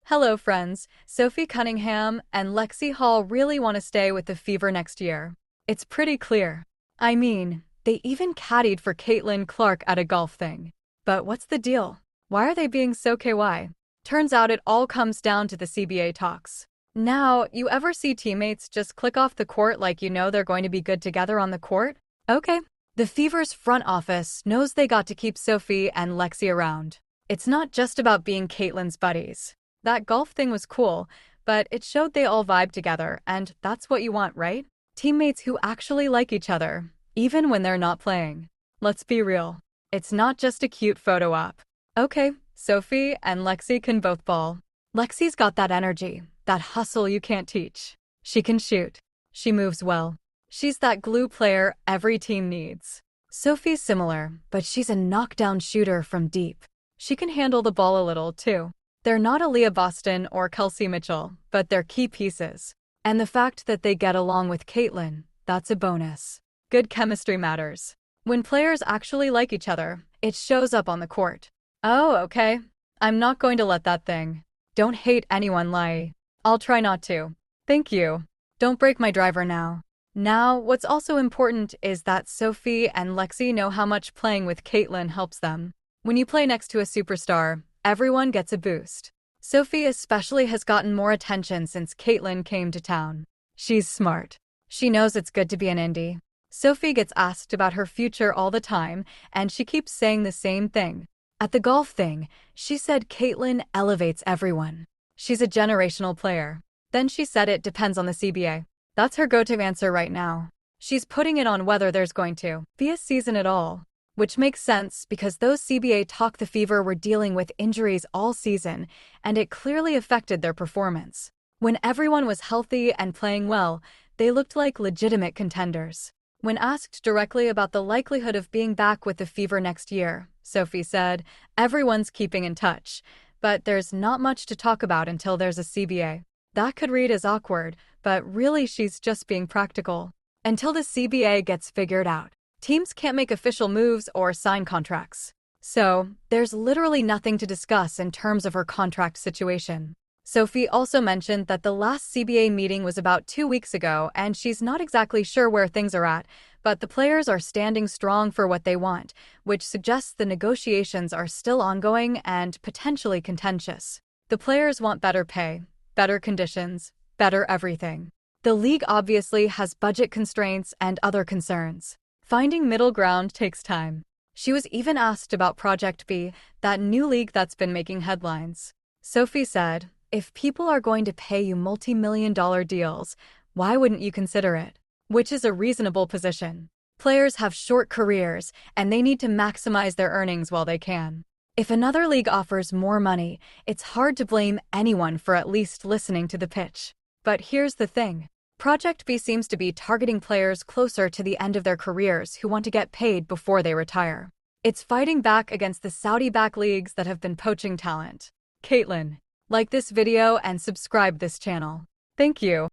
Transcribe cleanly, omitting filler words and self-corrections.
Hello, friends. Sophie Cunningham and Lexie Hull really want to stay with the Fever next year. It's pretty clear. I mean, they even caddied for Caitlin Clark at a golf thing. But what's the deal? Why are they being so KY? Turns out it all comes down to the CBA talks. Now, you ever see teammates just click off the court like you know they're going to be good together on the court? Okay. The Fever's front office knows they got to keep Sophie and Lexie around. It's not just about being Caitlin's buddies. That golf thing was cool, but it showed they all vibe together, and that's what you want, right? Teammates who actually like each other, even when they're not playing. Let's be real. It's not just a cute photo op. Okay, Sophie and Lexie can both ball. Lexie's got that energy, that hustle you can't teach. She can shoot. She moves well. She's that glue player every team needs. Sophie's similar, but she's a knockdown shooter from deep. She can handle the ball a little, too. They're not Aaliyah Boston or Kelsey Mitchell, but they're key pieces. And the fact that they get along with Caitlin, that's a bonus. Good chemistry matters. When players actually like each other, it shows up on the court. Oh, okay. I'm not going to let that thing. Don't hate anyone lie. I'll try not to. Thank you. Don't break my driver now. Now, what's also important is that Sophie and Lexie know how much playing with Caitlin helps them. When you play next to a superstar, everyone gets a boost. Sophie especially has gotten more attention since Caitlin came to town. She's smart. She knows it's good to be an indie. Sophie gets asked about her future all the time, and she keeps saying the same thing. At the golf thing, she said Caitlin elevates everyone. She's a generational player. Then she said it depends on the CBA. That's her go-to answer right now. She's putting it on whether there's going to be a season at all. Which makes sense because those CBA talk the Fever were dealing with injuries all season, and it clearly affected their performance. When everyone was healthy and playing well, they looked like legitimate contenders. When asked directly about the likelihood of being back with the Fever next year, Sophie said, "Everyone's keeping in touch, but there's not much to talk about until there's a CBA." That could read as awkward, but really she's just being practical. Until the CBA gets figured out, teams can't make official moves or sign contracts. So, there's literally nothing to discuss in terms of her contract situation. Sophie also mentioned that the last CBA meeting was about 2 weeks ago and she's not exactly sure where things are at, but the players are standing strong for what they want, which suggests the negotiations are still ongoing and potentially contentious. The players want better pay, better conditions, better everything. The league obviously has budget constraints and other concerns. Finding middle ground takes time. She was even asked about Project B, that new league that's been making headlines. Sophie said, "If people are going to pay you multi-million-dollar deals, why wouldn't you consider it?" Which is a reasonable position. Players have short careers, and they need to maximize their earnings while they can. If another league offers more money, it's hard to blame anyone for at least listening to the pitch. But here's the thing. Project B seems to be targeting players closer to the end of their careers who want to get paid before they retire. It's fighting back against the Saudi-backed leagues that have been poaching talent. Caitlin, like this video and subscribe this channel. Thank you.